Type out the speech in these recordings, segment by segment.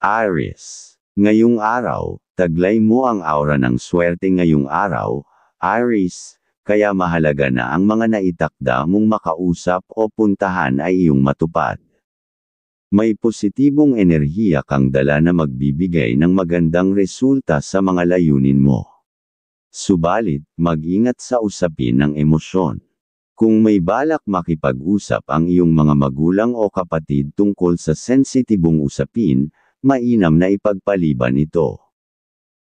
Aries. Ngayong araw, taglay mo ang aura ng swerte ngayong araw, Aries, kaya mahalaga na ang mga naitakda mong makausap o puntahan ay iyong matupad. May positibong enerhiya kang dala na magbibigay ng magandang resulta sa mga layunin mo. Subalit, mag-ingat sa usapin ng emosyon. Kung may balak makipag-usap ang iyong mga magulang o kapatid tungkol sa sensitibong usapin, mainam na ipagpaliban ito.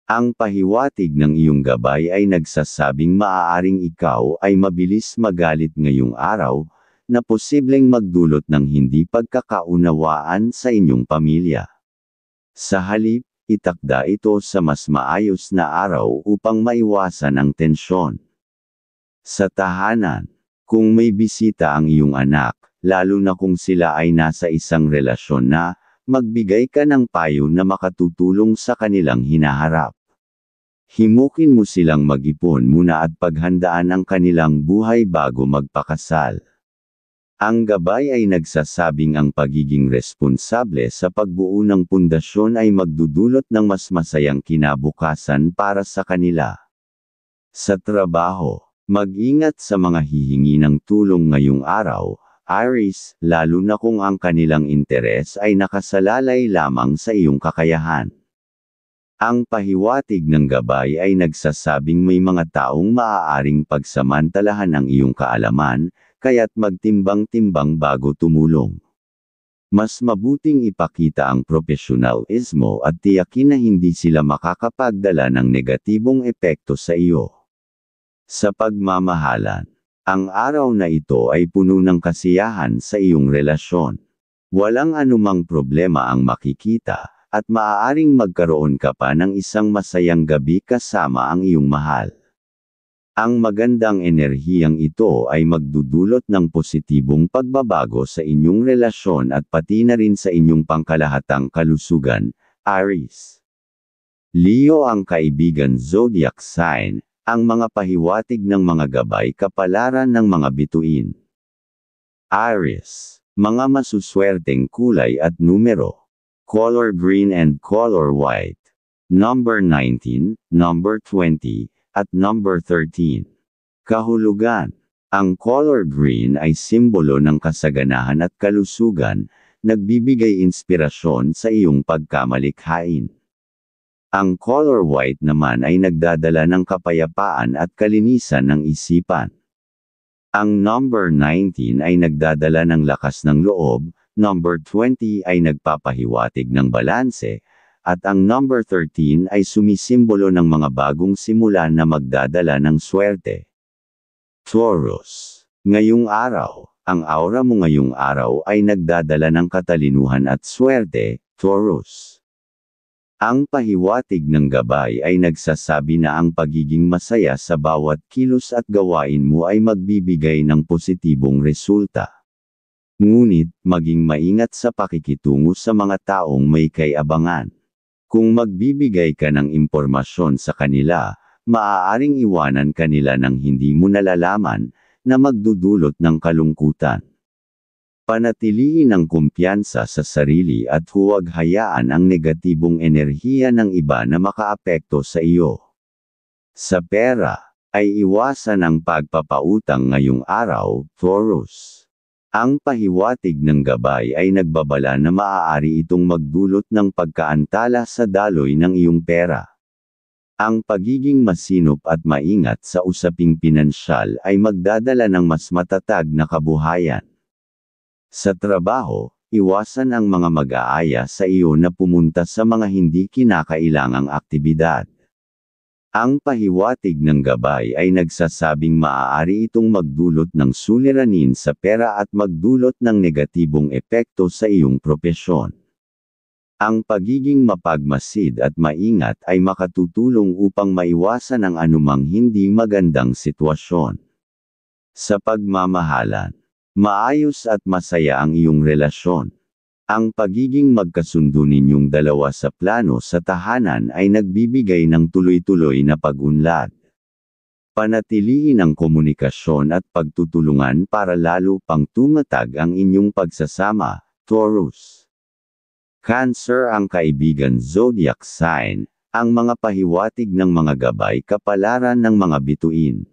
Ang pahiwatig ng iyong gabay ay nagsasabing maaaring ikaw ay mabilis magalit ngayong araw, na posibleng magdulot ng hindi pagkakaunawaan sa inyong pamilya. Sa halip, itakda ito sa mas maayos na araw upang maiwasan ang tensyon. Sa tahanan, kung may bisita ang iyong anak, lalo na kung sila ay nasa isang relasyon na, magbigay ka ng payo na makatutulong sa kanilang hinaharap. Himukin mo silang mag-ipon muna at paghandaan ang kanilang buhay bago magpakasal. Ang gabay ay nagsasabing ang pagiging responsable sa pagbuo ng pundasyon ay magdudulot ng mas masayang kinabukasan para sa kanila. Sa trabaho, mag-ingat sa mga hihingi ng tulong ngayong araw, Aries, lalo na kung ang kanilang interes ay nakasalalay lamang sa iyong kakayahan. Ang pahiwatig ng gabay ay nagsasabing may mga taong maaaring pagsamantalahan ang iyong kaalaman, kaya't magtimbang-timbang bago tumulong. Mas mabuting ipakita ang profesionalismo at tiyakin na hindi sila makakapagdala ng negatibong epekto sa iyo. Sa pagmamahalan, ang araw na ito ay puno ng kasiyahan sa iyong relasyon. Walang anumang problema ang makikita, at maaaring magkaroon ka pa ng isang masayang gabi kasama ang iyong mahal. Ang magandang enerhiyang ito ay magdudulot ng positibong pagbabago sa inyong relasyon at pati na rin sa inyong pangkalahatang kalusugan, Aries. Leo ang kaibigan zodiac sign, ang mga pahiwatig ng mga gabay kapalaran ng mga bituin. Aries, mga masuswerteng kulay at numero. Color green and color white. Number 19, number 20, at number 13. Kahulugan. Ang color green ay simbolo ng kasaganahan at kalusugan, nagbibigay inspirasyon sa iyong pagkamalikhain. Ang color white naman ay nagdadala ng kapayapaan at kalinisan ng isipan. Ang number 19 ay nagdadala ng lakas ng loob, number 20 ay nagpapahiwatig ng balanse, at ang number 13 ay sumisimbolo ng mga bagong simula na magdadala ng swerte. Taurus. Ngayong araw, ang aura mo ngayong araw ay nagdadala ng katalinuhan at swerte, Taurus. Ang pahiwatig ng gabay ay nagsasabi na ang pagiging masaya sa bawat kilos at gawain mo ay magbibigay ng positibong resulta. Ngunit, maging maingat sa pakikitungo sa mga taong may kaabangan. Kung magbibigay ka ng impormasyon sa kanila, maaaring iwanan kanila ng hindi mo nalalaman, na magdudulot ng kalungkutan. Panatilihin ang kumpiyansa sa sarili at huwag hayaan ang negatibong enerhiya ng iba na makaapekto sa iyo. Sa pera, ay iwasan ang pagpapautang ngayong araw, Taurus. Ang pahiwatig ng gabay ay nagbabala na maaari itong magdulot ng pagkaantala sa daloy ng iyong pera. Ang pagiging masinop at maingat sa usaping pinansyal ay magdadala ng mas matatag na kabuhayan. Sa trabaho, iwasan ang mga mag-aaya sa iyo na pumunta sa mga hindi kinakailangang aktibidad. Ang pahiwatig ng gabay ay nagsasabing maaari itong magdulot ng suliranin sa pera at magdulot ng negatibong epekto sa iyong propesyon. Ang pagiging mapagmasid at maingat ay makatutulong upang maiwasan ang anumang hindi magandang sitwasyon. Sa pagmamahalan, maayos at masaya ang iyong relasyon. Ang pagiging magkasundo ninyong dalawa sa plano sa tahanan ay nagbibigay ng tuloy-tuloy na pag-unlad. Panatilihin ang komunikasyon at pagtutulungan para lalo pang tumatag ang inyong pagsasama, Taurus. Cancer ang kaibigan zodiac sign, ang mga pahiwatig ng mga gabay kapalaran ng mga bituin.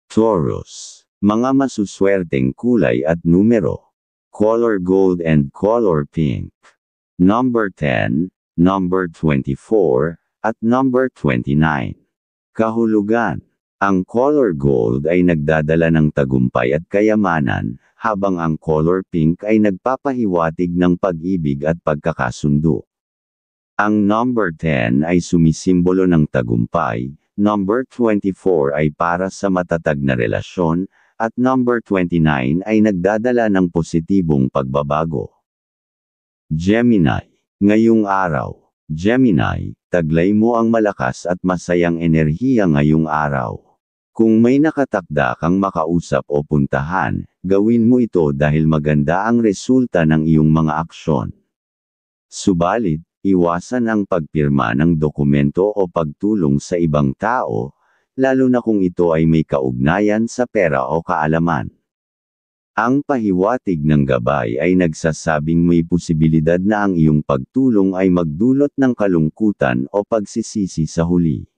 Taurus, mga masuswerteng kulay at numero. Color gold and color pink. Number 10, number 24, at number 29. Kahulugan. Ang color gold ay nagdadala ng tagumpay at kayamanan, habang ang color pink ay nagpapahiwatig ng pag-ibig at pagkakasundo. Ang number 10 ay sumisimbolo ng tagumpay, number 24 ay para sa matatag na relasyon, at number 29 ay nagdadala ng positibong pagbabago. Gemini, ngayong araw. Gemini, taglay mo ang malakas at masayang enerhiya ngayong araw. Kung may nakatakda kang makausap o puntahan, gawin mo ito dahil maganda ang resulta ng iyong mga aksyon. Subalit, iwasan ang pagpirma ng dokumento o pagtulong sa ibang tao, lalo na kung ito ay may kaugnayan sa pera o kaalaman. Ang pahiwatig ng gabay ay nagsasabing may posibilidad na ang iyong pagtulong ay magdulot ng kalungkutan o pagsisisi sa huli.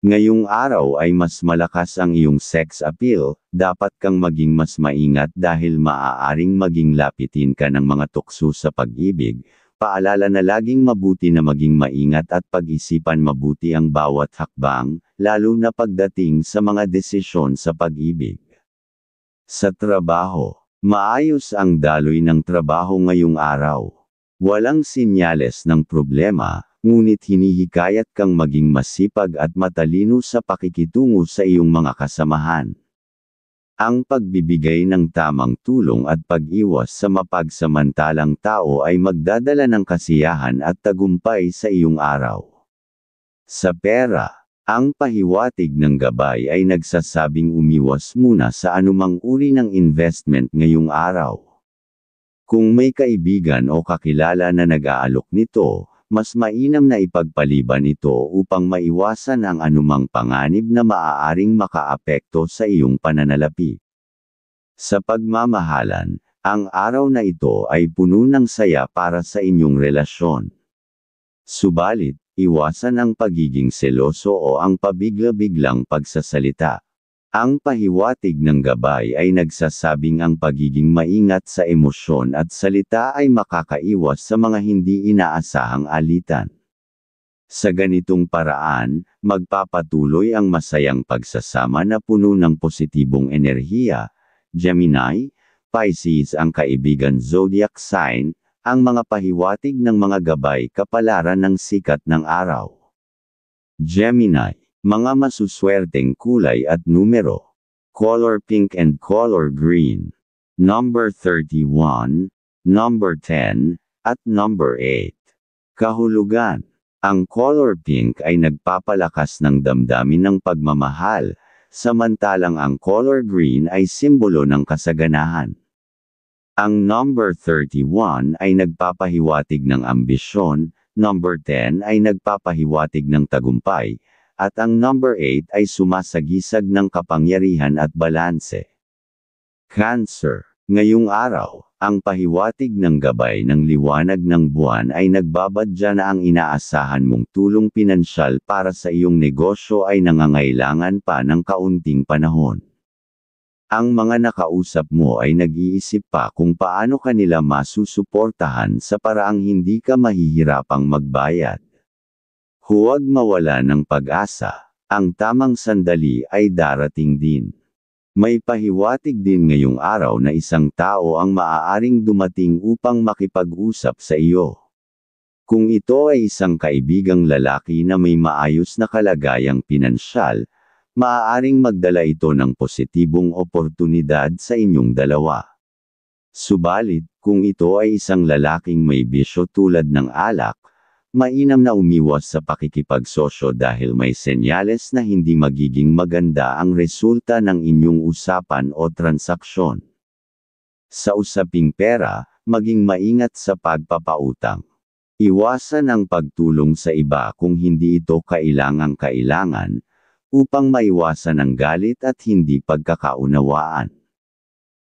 Ngayong araw ay mas malakas ang iyong sex appeal, dapat kang maging mas maingat dahil maaaring maging lapitin ka ng mga tukso sa pag-ibig. Paalala na laging mabuti na maging maingat at pag-isipan mabuti ang bawat hakbang, lalo na pagdating sa mga desisyon sa pag-ibig. Sa trabaho, maayos ang daloy ng trabaho ngayong araw. Walang sinyales ng problema, ngunit hinihikayat kang maging masipag at matalino sa pakikitungo sa iyong mga kasamahan. Ang pagbibigay ng tamang tulong at pag-iwas sa mapagsamantalang tao ay magdadala ng kasiyahan at tagumpay sa iyong araw. Sa pera, ang pahiwatig ng gabay ay nagsasabing umiwas muna sa anumang uri ng investment ngayong araw. Kung may kaibigan o kakilala na nag-aalok nito, mas mainam na ipagpaliban ito upang maiwasan ang anumang panganib na maaaring makaapekto sa iyong pananalapi. Sa pagmamahalan, ang araw na ito ay puno ng saya para sa inyong relasyon. Subalit, iwasan ang pagiging seloso o ang pabigla-biglang pagsasalita. Ang pahiwatig ng gabay ay nagsasabing ang pagiging maingat sa emosyon at salita ay makakaiwas sa mga hindi inaasahang alitan. Sa ganitong paraan, magpapatuloy ang masayang pagsasama na puno ng positibong enerhiya. Gemini, Pisces ang kaibigan zodiac sign, ang mga pahiwatig ng mga gabay kapalaran ng sikat ng araw. Gemini, mga masuswerteng kulay at numero. Color pink and color green. Number 31, number 10, at number 8. Kahulugan. Ang color pink ay nagpapalakas ng damdamin ng pagmamahal, samantalang ang color green ay simbolo ng kasaganahan. Ang number 31 ay nagpapahiwatig ng ambisyon, number 10 ay nagpapahiwatig ng tagumpay, at ang number 8 ay sumasagisag ng kapangyarihan at balanse. Cancer. Ngayong araw, ang pahiwatig ng gabay ng liwanag ng buwan ay nagbabadya na ang inaasahan mong tulong pinansyal para sa iyong negosyo ay nangangailangan pa ng kaunting panahon. Ang mga nakausap mo ay nag-iisip pa kung paano kanila masusuportahan sa paraang hindi ka mahihirapang magbayad. Huwag mawala ng pag-asa, ang tamang sandali ay darating din. May pahiwatig din ngayong araw na isang tao ang maaaring dumating upang makipag-usap sa iyo. Kung ito ay isang kaibigang lalaki na may maayos na kalagayang pinansyal, maaaring magdala ito ng positibong oportunidad sa inyong dalawa. Subalit, kung ito ay isang lalaking may bisyo tulad ng alak, mainam na umiwas sa pakikipagsosyo dahil may senyales na hindi magiging maganda ang resulta ng inyong usapan o transaksyon. Sa usaping pera, maging maingat sa pagpapautang. Iwasan ang pagtulong sa iba kung hindi ito kailangang-kailangan, upang maiwasan ang galit at hindi pagkakaunawaan.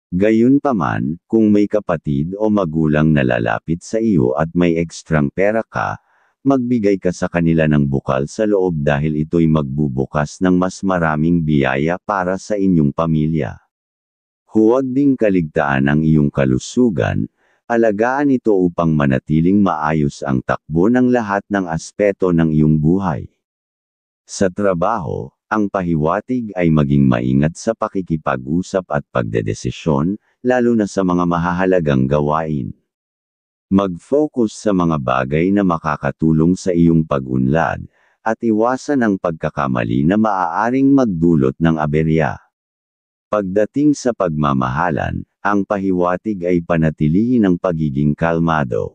Gayunpaman, kung may kapatid o magulang na lalapit sa iyo at may ekstrang pera ka, magbigay ka sa kanila ng bukal sa loob dahil ito'y magbubukas ng mas maraming biyaya para sa inyong pamilya. Huwag ding kaligtaan ang iyong kalusugan, alagaan ito upang manatiling maayos ang takbo ng lahat ng aspeto ng iyong buhay. Sa trabaho, ang pahiwatig ay maging maingat sa pakikipag-usap at pagdedesisyon, lalo na sa mga mahahalagang gawain. Mag-focus sa mga bagay na makakatulong sa iyong pag-unlad, at iwasan ang pagkakamali na maaaring magdulot ng aberya. Pagdating sa pagmamahalan, ang pahiwatig ay panatilihin ang pagiging kalmado.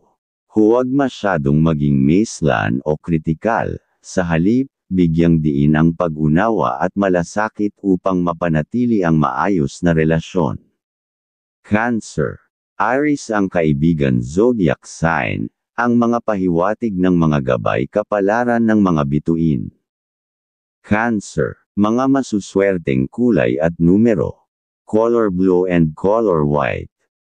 Huwag masyadong maging maislan o kritikal, sa halip, bigyang diin ang pag-unawa at malasakit upang mapanatili ang maayos na relasyon. Cancer. Aries ang kaibigan zodiac sign, ang mga pahiwatig ng mga gabay kapalaran ng mga bituin. Cancer. Mga masuswerteng kulay at numero. Color blue and color white.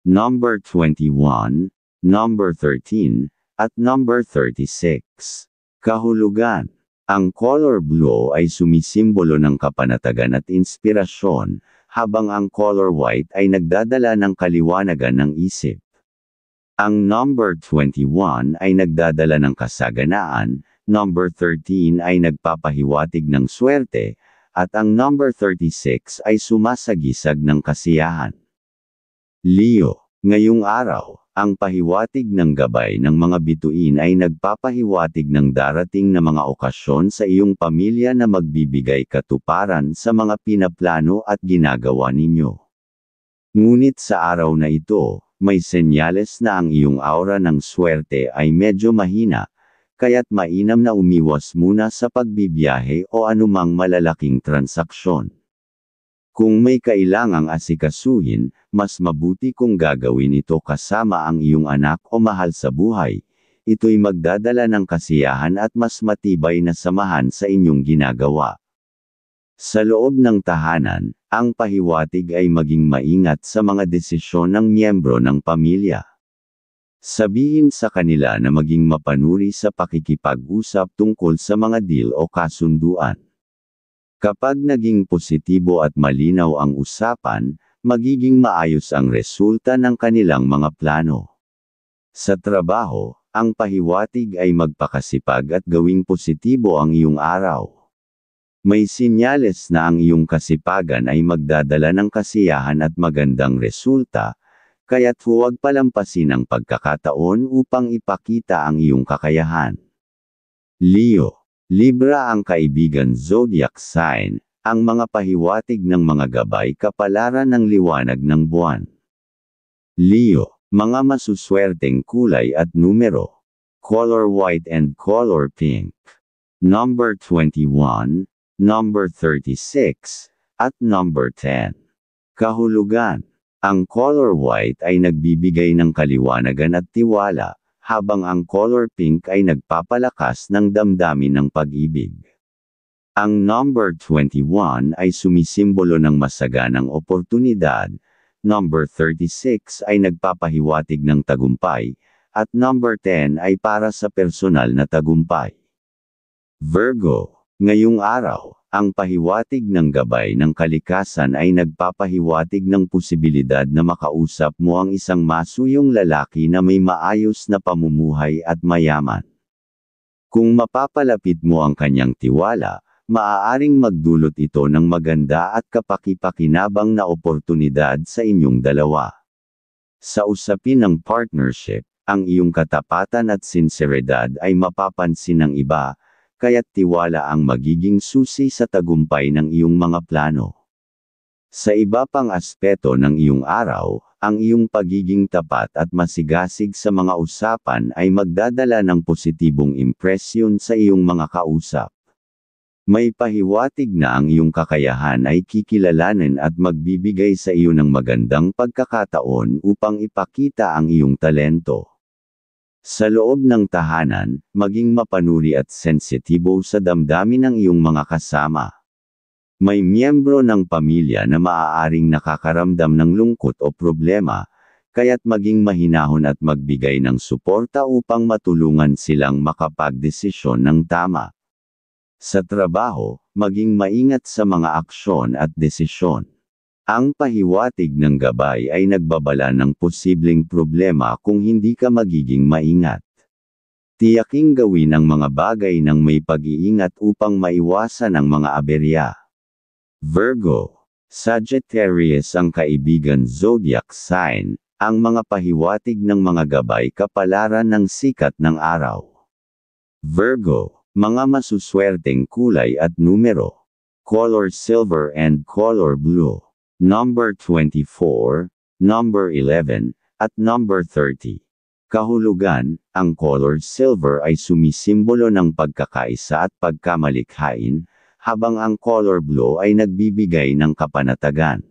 Number 21, number 13, at number 36. Kahulugan. Ang color blue ay sumisimbolo ng kapanatagan at inspirasyon, habang ang color white ay nagdadala ng kaliwanagan ng isip. Ang number 21 ay nagdadala ng kasaganaan, number 13 ay nagpapahiwatig ng swerte, at ang number 36 ay sumasagisag ng kasiyahan. Leo, ngayong araw, ang pahiwatig ng gabay ng mga bituin ay nagpapahiwatig ng darating na mga okasyon sa iyong pamilya na magbibigay katuparan sa mga pinaplano at ginagawa ninyo. Ngunit sa araw na ito, may senyales na ang iyong aura ng swerte ay medyo mahina, kaya't mainam na umiwas muna sa pagbibiyahe o anumang malalaking transaksyon. Kung may kailangang asikasuhin, mas mabuti kung gagawin ito kasama ang iyong anak o mahal sa buhay. Ito'y magdadala ng kasiyahan at mas matibay na samahan sa inyong ginagawa. Sa loob ng tahanan, ang pahiwatig ay maging maingat sa mga desisyon ng miyembro ng pamilya. Sabihin sa kanila na maging mapanuri sa pakikipag-usap tungkol sa mga deal o kasunduan. Kapag naging positibo at malinaw ang usapan, magiging maayos ang resulta ng kanilang mga plano. Sa trabaho, ang pahiwatig ay magpakasipag at gawing positibo ang iyong araw. May sinyales na ang iyong kasipagan ay magdadala ng kasiyahan at magandang resulta, kaya't huwag palampasin ang pagkakataon upang ipakita ang iyong kakayahan. Leo, Libra ang kaibigan zodiac sign, ang mga pahiwatig ng mga gabay kapalaran ng liwanag ng buwan. Leo, mga masuswerteng kulay at numero. Color white and color pink. Number 21, number 36, at number 10. Kahulugan. Ang color white ay nagbibigay ng kaliwanagan at tiwala, habang ang color pink ay nagpapalakas ng damdamin ng pag-ibig. Ang number 21 ay sumisimbolo ng masaganang oportunidad, number 36 ay nagpapahiwatig ng tagumpay, at number 10 ay para sa personal na tagumpay. Virgo, ngayong araw, ang pahiwatig ng gabay ng kalikasan ay nagpapahiwatig ng posibilidad na makausap mo ang isang masuyong lalaki na may maayos na pamumuhay at mayaman. Kung mapapalapit mo ang kanyang tiwala, maaaring magdulot ito ng maganda at kapaki-pakinabang na oportunidad sa inyong dalawa. Sa usapin ng partnership, ang iyong katapatan at sinseridad ay mapapansin ng iba, kaya't tiwala ang magiging susi sa tagumpay ng iyong mga plano. Sa iba pang aspeto ng iyong araw, ang iyong pagiging tapat at masigasig sa mga usapan ay magdadala ng positibong impresyon sa iyong mga kausap. May pahiwatig na ang iyong kakayahan ay kikilalanin at magbibigay sa iyo ng magandang pagkakataon upang ipakita ang iyong talento. Sa loob ng tahanan, maging mapanuri at sensitibo sa damdamin ng iyong mga kasama. May miyembro ng pamilya na maaaring nakakaramdam ng lungkot o problema, kaya't maging mahinahon at magbigay ng suporta upang matulungan silang makapagdesisyon ng tama. Sa trabaho, maging maingat sa mga aksyon at desisyon. Ang pahiwatig ng gabay ay nagbabala ng posibleng problema kung hindi ka magiging maingat. Tiyaking gawin ang mga bagay ng may pag-iingat upang maiwasan ang mga aberya. Virgo, Sagittarius ang kaibigan zodiac sign, ang mga pahiwatig ng mga gabay kapalaran ng sikat ng araw. Virgo, mga masuswerteng kulay at numero. Color silver and color blue. Number 24, number 11, at number 30. Kahulugan, ang color silver ay sumisimbolo ng pagkakaisa at pagkamalikhain, habang ang color blue ay nagbibigay ng kapanatagan.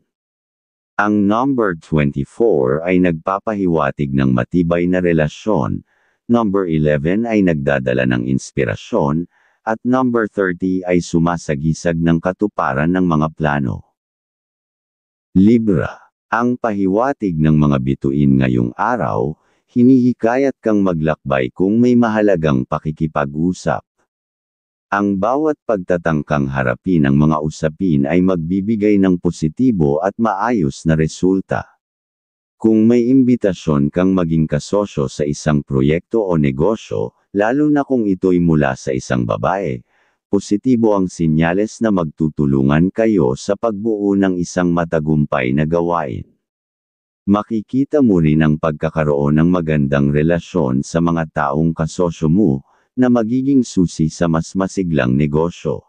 Ang number 24 ay nagpapahiwatig ng matibay na relasyon, number 11 ay nagdadala ng inspirasyon, at number 30 ay sumasagisag ng katuparan ng mga plano. Libra, ang pahiwatig ng mga bituin ngayong araw, hinihikayat kang maglakbay kung may mahalagang pakikipag-usap. Ang bawat pagtatangkang harapin ang mga usapin ay magbibigay ng positibo at maayos na resulta. Kung may imbitasyon kang maging kasosyo sa isang proyekto o negosyo, lalo na kung ito'y mula sa isang babae, positibo ang sinyales na magtutulungan kayo sa pagbuo ng isang matagumpay na gawain. Makikita mo rin ang pagkakaroon ng magandang relasyon sa mga taong kasosyo mo, na magiging susi sa mas masiglang negosyo.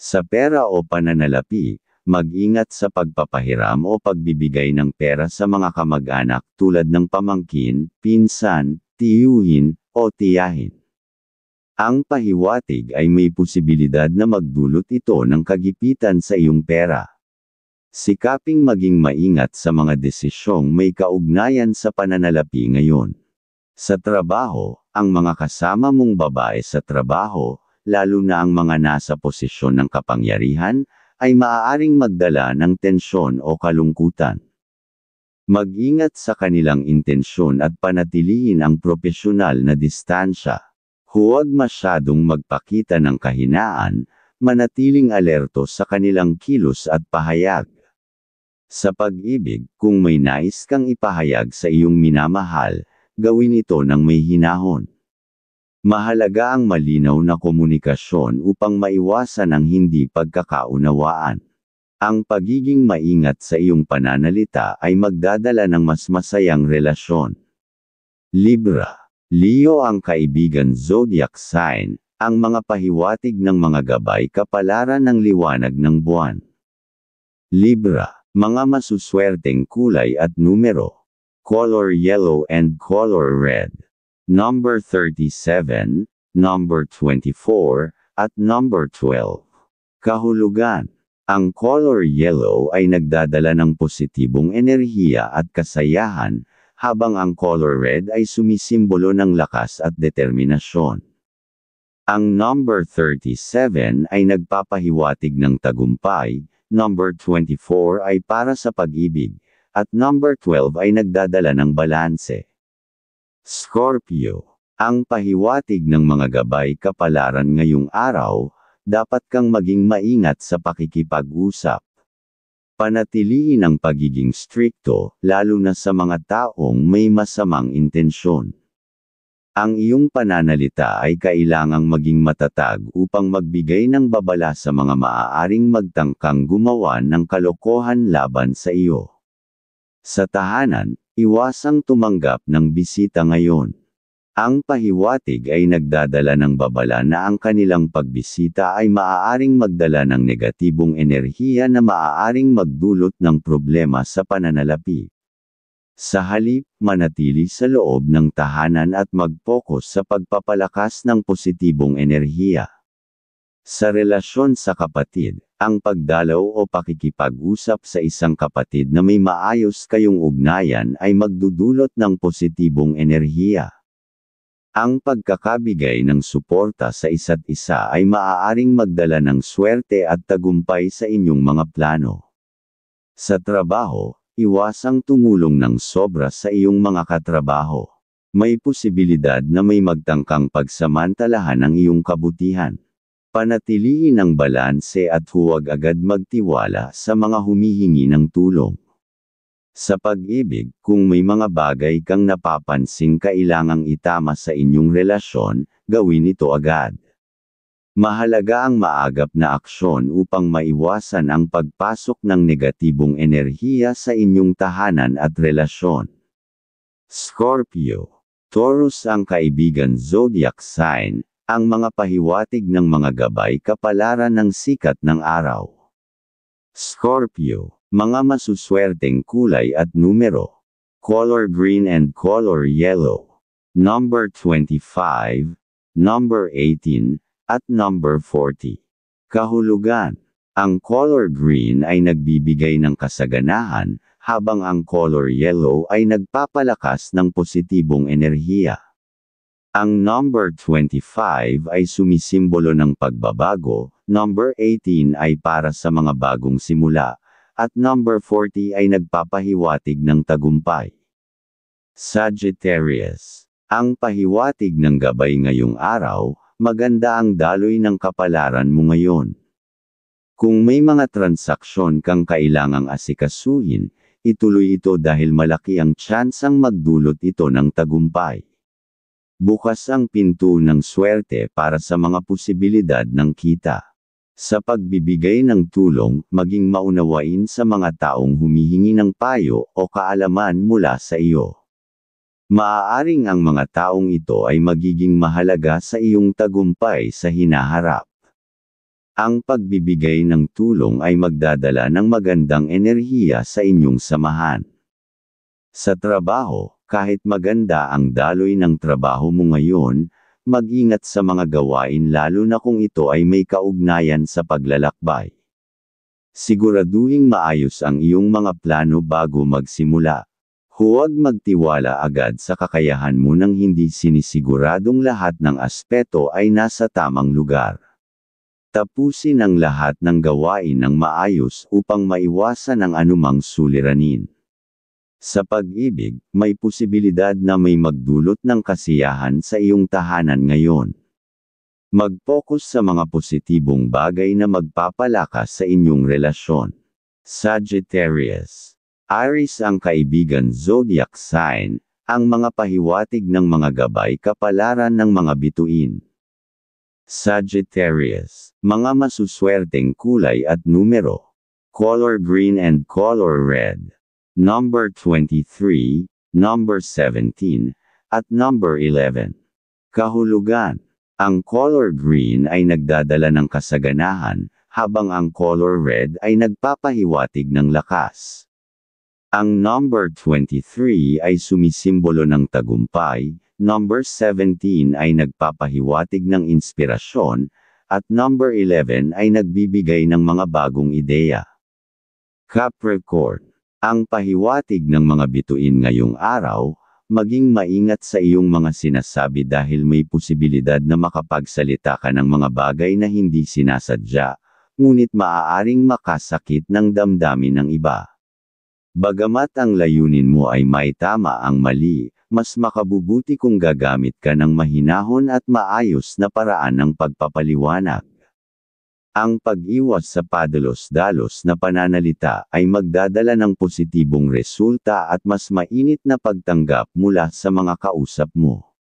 Sa pera o pananalapi, mag-ingat sa pagpapahiram o pagbibigay ng pera sa mga kamag-anak tulad ng pamangkin, pinsan, tiyuhin, o tiyahin. Ang pahiwatig ay may posibilidad na magdulot ito ng kagipitan sa iyong pera. Sikaping maging maingat sa mga desisyong may kaugnayan sa pananalapi ngayon. Sa trabaho, ang mga kasama mong babae sa trabaho, lalo na ang mga nasa posisyon ng kapangyarihan, ay maaaring magdala ng tensyon o kalungkutan. Mag-ingat sa kanilang intensyon at panatilihin ang propesyonal na distansya. Huwag masyadong magpakita ng kahinaan, manatiling alerto sa kanilang kilos at pahayag. Sa pag-ibig, kung may nais kang ipahayag sa iyong minamahal, gawin ito ng may hinahon. Mahalaga ang malinaw na komunikasyon upang maiwasan ang hindi pagkakaunawaan. Ang pagiging maingat sa iyong pananalita ay magdadala ng mas masayang relasyon. Libra, Leo ang kaibigan zodiac sign, ang mga pahiwatig ng mga gabay kapalaran ng liwanag ng buwan. Libra, mga masuswerteng kulay at numero. Color yellow and color red. Number 37, number 24, at number 12. Kahulugan. Ang color yellow ay nagdadala ng positibong enerhiya at kasayahan, habang ang color red ay sumisimbolo ng lakas at determinasyon. Ang number 37 ay nagpapahiwatig ng tagumpay, number 24 ay para sa pag-ibig, at number 12 ay nagdadala ng balanse. Scorpio, ang pahiwatig ng mga gabay kapalaran ngayong araw, dapat kang maging maingat sa pakikipag-usap. Panatilihin ang pagiging strikto, lalo na sa mga taong may masamang intensyon. Ang iyong pananalita ay kailangang maging matatag upang magbigay ng babala sa mga maaaring magtangkang gumawa ng kalokohan laban sa iyo. Sa tahanan, iwasang tumanggap ng bisita ngayon. Ang pahiwatig ay nagdadala ng babala na ang kanilang pagbisita ay maaaring magdala ng negatibong enerhiya na maaaring magdulot ng problema sa pananalapi. Sa halip, manatili sa loob ng tahanan at mag-focus sa pagpapalakas ng positibong enerhiya. Sa relasyon sa kapatid, ang pagdalaw o pakikipag-usap sa isang kapatid na may maayos kayong ugnayan ay magdudulot ng positibong enerhiya. Ang pagkakabigay ng suporta sa isa't isa ay maaaring magdala ng swerte at tagumpay sa inyong mga plano. Sa trabaho, iwasang tumulong ng sobra sa iyong mga katrabaho. May posibilidad na may magtangkang pagsamantalahan ang iyong kabutihan. Panatilihin ang balanse at huwag agad magtiwala sa mga humihingi ng tulong. Sa pag-ibig, kung may mga bagay kang napapansing kailangang itama sa inyong relasyon, gawin ito agad. Mahalaga ang maagap na aksyon upang maiwasan ang pagpasok ng negatibong enerhiya sa inyong tahanan at relasyon. Scorpio. Taurus ang kaibigan zodiac sign, ang mga pahiwatig ng mga gabay kapalaran ng sikat ng araw. Scorpio. Mga masuswerteng kulay at numero. Color green and color yellow. Number 25, number 18, at number 40. Kahulugan. Ang color green ay nagbibigay ng kasaganahan, habang ang color yellow ay nagpapalakas ng positibong enerhiya. Ang number 25 ay sumisimbolo ng pagbabago, number 18 ay para sa mga bagong simula, at number 40 ay nagpapahiwatig ng tagumpay. Sagittarius. Ang pahiwatig ng gabay ngayong araw, maganda ang daloy ng kapalaran mo ngayon. Kung may mga transaksyon kang kailangang asikasuhin, ituloy ito dahil malaki ang tsansang magdulot ito ng tagumpay. Bukas ang pinto ng swerte para sa mga posibilidad ng kita. Sa pagbibigay ng tulong, maging maunawain sa mga taong humihingi ng payo o kaalaman mula sa iyo. Maaaring ang mga taong ito ay magiging mahalaga sa iyong tagumpay sa hinaharap. Ang pagbibigay ng tulong ay magdadala ng magandang enerhiya sa inyong samahan. Sa trabaho, kahit maganda ang daloy ng trabaho mo ngayon, mag-ingat sa mga gawain lalo na kung ito ay may kaugnayan sa paglalakbay. Siguraduhing maayos ang iyong mga plano bago magsimula. Huwag magtiwala agad sa kakayahan mo nang hindi sinisiguradong lahat ng aspeto ay nasa tamang lugar. Tapusin ang lahat ng gawain ng maayos upang maiwasan ang anumang suliranin. Sa pag-ibig, may posibilidad na may magdulot ng kasiyahan sa iyong tahanan ngayon. Mag-focus sa mga positibong bagay na magpapalakas sa inyong relasyon. Sagittarius. Aries ang kaibigan zodiac sign, ang mga pahiwatig ng mga gabay kapalaran ng mga bituin. Sagittarius. Mga masuswerteng kulay at numero. Color green and color red. Number 23, number 17, at number 11. Kahulugan. Ang color green ay nagdadala ng kasaganahan, habang ang color red ay nagpapahiwatig ng lakas. Ang number 23 ay sumisimbolo ng tagumpay, number 17 ay nagpapahiwatig ng inspirasyon, at number 11 ay nagbibigay ng mga bagong ideya. Capricorn. Ang pahiwatig ng mga bituin ngayong araw, maging maingat sa iyong mga sinasabi dahil may posibilidad na makapagsalita ka ng mga bagay na hindi sinasadya, ngunit maaaring makasakit ng damdamin ng iba. Bagamat ang layunin mo ay may tama ang mali, mas makabubuti kung gagamit ka ng mahinahon at maayos na paraan ng pagpapaliwanag. Ang pag-iwas sa padalos-dalos na pananalita ay magdadala ng positibong resulta at mas mainit na pagtanggap mula sa mga kausap mo.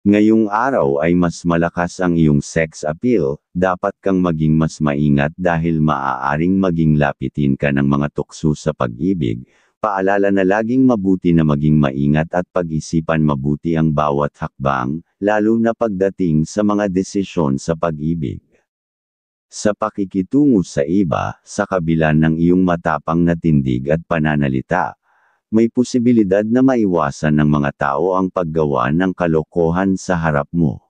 Ngayong araw ay mas malakas ang iyong sex appeal, dapat kang maging mas maingat dahil maaaring maging lapitin ka ng mga tukso sa pag-ibig. Paalala na laging mabuti na maging maingat at pag-isipan mabuti ang bawat hakbang, lalo na pagdating sa mga desisyon sa pag-ibig. Sa pakikitungo sa iba, sa kabila ng iyong matapang na tindig at pananalita, may posibilidad na maiwasan ng mga tao ang paggawa ng kalokohan sa harap mo.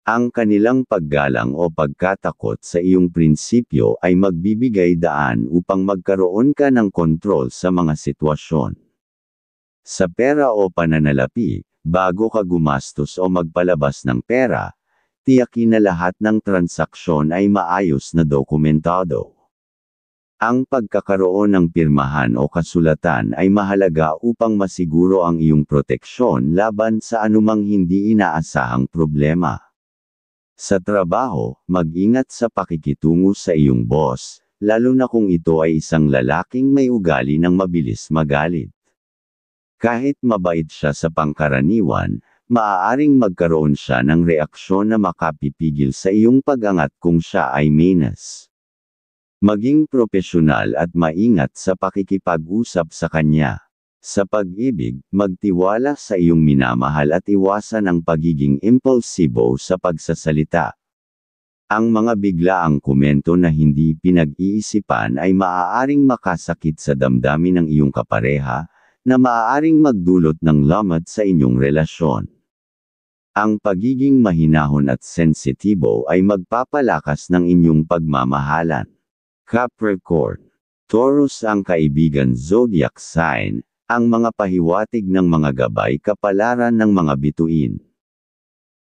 Ang kanilang paggalang o pagkatakot sa iyong prinsipyo ay magbibigay daan upang magkaroon ka ng kontrol sa mga sitwasyon. Sa pera o pananalapi, Bago ka gumastos o magpalabas ng pera, tiyakin na lahat ng transaksyon ay maayos na dokumentado. Ang pagkakaroon ng pirmahan o kasulatan ay mahalaga upang masiguro ang iyong proteksyon laban sa anumang hindi inaasahang problema. Sa trabaho, mag-ingat sa pakikitungo sa iyong boss, lalo na kung ito ay isang lalaking may ugali ng mabilis magalit. Kahit mabait siya sa pangkaraniwan, maaaring magkaroon siya ng reaksyon na makapipigil sa iyong pag-angat kung siya ay menas. Maging propesyonal at maingat sa pakikipag-usap sa kanya. Sa pag-ibig, magtiwala sa iyong minamahal at iwasan ang pagiging impulsibo sa pagsasalita. Ang mga biglaang komento na hindi pinag-iisipan ay maaaring makasakit sa damdamin ng iyong kapareha, na maaaring magdulot ng lamat sa inyong relasyon. Ang pagiging mahinahon at sensitibo ay magpapalakas ng inyong pagmamahalan. Capricorn. Taurus ang kaibigan zodiac sign, ang mga pahiwatig ng mga gabay kapalaran ng mga bituin.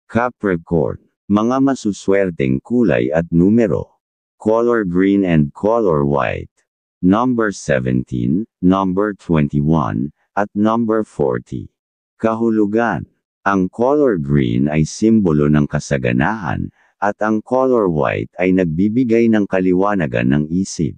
Capricorn. Mga masuswerteng kulay at numero. Color green and color white. Number 17, number 21, at number 40. Kahulugan. Ang color green ay simbolo ng kasaganahan, at ang color white ay nagbibigay ng kaliwanagan ng isip.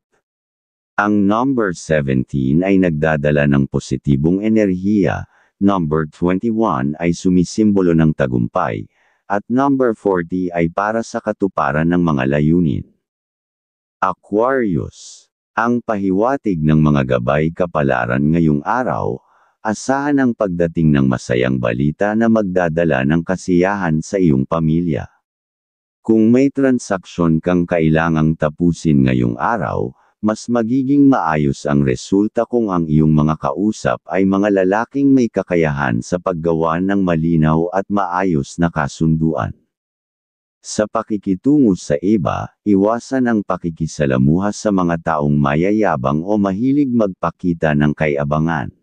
Ang number 17 ay nagdadala ng positibong enerhiya, number 21 ay sumisimbolo ng tagumpay, at number 40 ay para sa katuparan ng mga layunin. Aquarius. Ang pahiwatig ng mga gabay kapalaran ngayong araw, asahan ang pagdating ng masayang balita na magdadala ng kasiyahan sa iyong pamilya. Kung may transaksyon kang kailangang tapusin ngayong araw, mas magiging maayos ang resulta kung ang iyong mga kausap ay mga lalaking may kakayahan sa paggawa ng malinaw at maayos na kasunduan. Sa pakikitungo sa iba, iwasan ang pakikisalamuha sa mga taong mayayabang o mahilig magpakita ng kayabangan.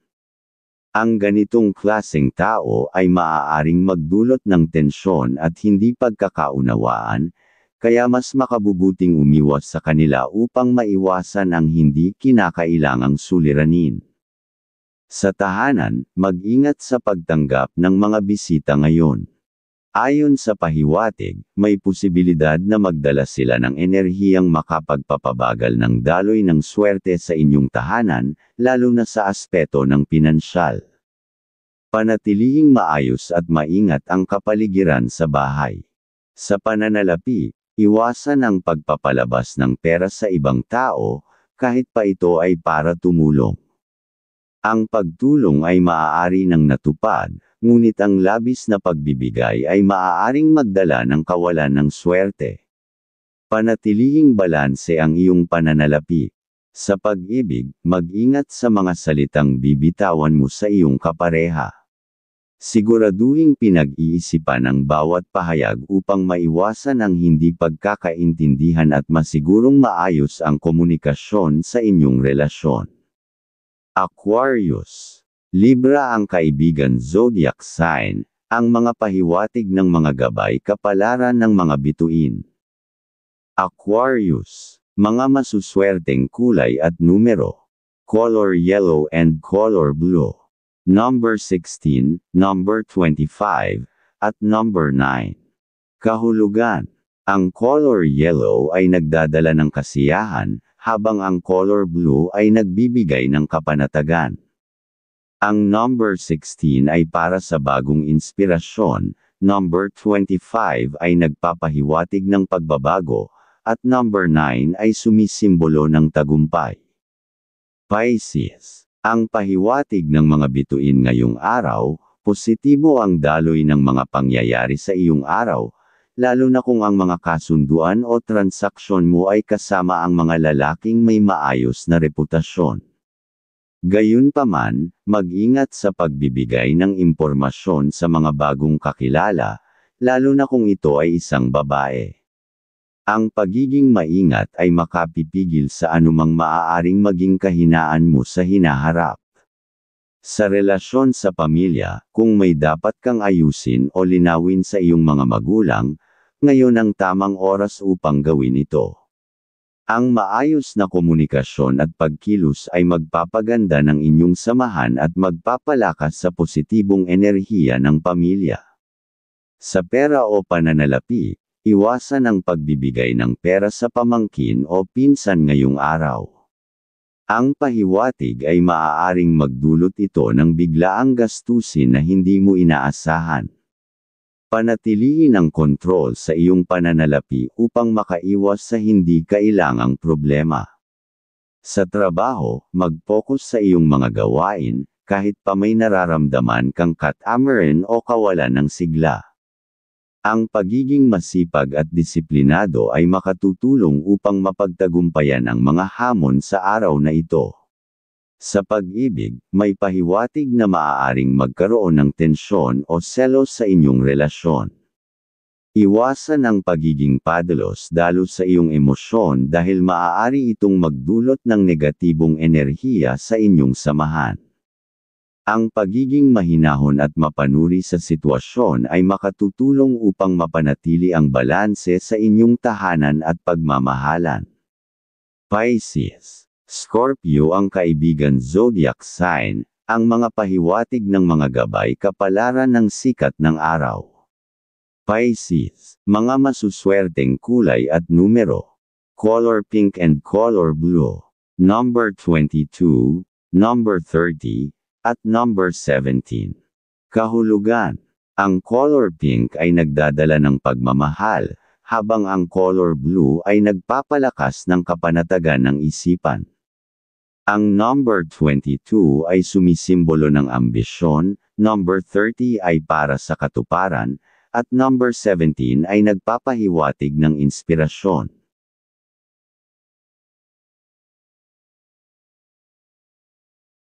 Ang ganitong klaseng tao ay maaaring magdulot ng tensyon at hindi pagkakaunawaan, kaya mas makabubuting umiwas sa kanila upang maiwasan ang hindi kinakailangang suliranin. Sa tahanan, mag-ingat sa pagtanggap ng mga bisita ngayon. Ayon sa pahiwatig, may posibilidad na magdala sila ng enerhiyang makapagpapabagal ng daloy ng swerte sa inyong tahanan, lalo na sa aspeto ng pinansyal. Panatilihing maayos at maingat ang kapaligiran sa bahay. Sa pananalapi, iwasan ang pagpapalabas ng pera sa ibang tao, kahit pa ito ay para tumulong. Ang pagtulong ay maaari nang natupad, ngunit ang labis na pagbibigay ay maaaring magdala ng kawalan ng swerte. Panatilihing balanse ang iyong pananalapi. Sa pag-ibig, mag-ingat sa mga salitang bibitawan mo sa iyong kapareha. Siguraduhing pinag-iisipan ang bawat pahayag upang maiwasan ang hindi pagkakaintindihan at masigurong maayos ang komunikasyon sa inyong relasyon. Aquarius. Libra ang kaibigan zodiac sign, ang mga pahiwatig ng mga gabay kapalaran ng mga bituin. Aquarius. Mga masuswerteng kulay at numero. Color yellow and color blue. Number 16, number 25, at number 9. Kahulugan. Ang color yellow ay nagdadala ng kasiyahan, habang ang color blue ay nagbibigay ng kapanatagan. Ang number 16 ay para sa bagong inspirasyon, number 25 ay nagpapahiwatig ng pagbabago, at number 9 ay sumisimbolo ng tagumpay. Pisces. Ang pahiwatig ng mga bituin ngayong araw, positibo ang daloy ng mga pangyayari sa iyong araw, lalo na kung ang mga kasunduan o transaksyon mo ay kasama ang mga lalaking may maayos na reputasyon. Gayunpaman, mag-ingat sa pagbibigay ng impormasyon sa mga bagong kakilala, lalo na kung ito ay isang babae. Ang pagiging maingat ay makapipigil sa anumang maaaring maging kahinaan mo sa hinaharap. Sa relasyon sa pamilya, kung may dapat kang ayusin o linawin sa iyong mga magulang, ngayon ang tamang oras upang gawin ito. Ang maayos na komunikasyon at pagkilos ay magpapaganda ng inyong samahan at magpapalakas sa positibong enerhiya ng pamilya. Sa pera o pananalapi, iwasan ang pagbibigay ng pera sa pamangkin o pinsan ngayong araw. Ang pahiwatig ay maaaring magdulot ito ng biglaang gastusin na hindi mo inaasahan. Panatilihin ang kontrol sa iyong pananalapi upang makaiwas sa hindi kailangang problema. Sa trabaho, mag-focus sa iyong mga gawain, kahit pa may nararamdaman kang katamaran o kawalan ng sigla. Ang pagiging masipag at disiplinado ay makatutulong upang mapagtagumpayan ang mga hamon sa araw na ito. Sa pag-ibig, may pahiwatig na maaaring magkaroon ng tensyon o selos sa inyong relasyon. Iwasan ang pagiging padalos-dalos sa iyong emosyon dahil maaari itong magdulot ng negatibong enerhiya sa inyong samahan. Ang pagiging mahinahon at mapanuri sa sitwasyon ay makatutulong upang mapanatili ang balanse sa inyong tahanan at pagmamahalan. Pisces. Scorpio ang kaibigan zodiac sign, ang mga pahiwatig ng mga gabay kapalaran ng sikat ng araw. Pisces, mga masuswerteng kulay at numero. Color pink and color blue. Number 22, number 30, at number 17. Kahulugan. Ang color pink ay nagdadala ng pagmamahal, habang ang color blue ay nagpapalakas ng kapanatagan ng isipan. Ang number 22 ay sumisimbolo ng ambisyon, number 30 ay para sa katuparan, at number 17 ay nagpapahiwatig ng inspirasyon.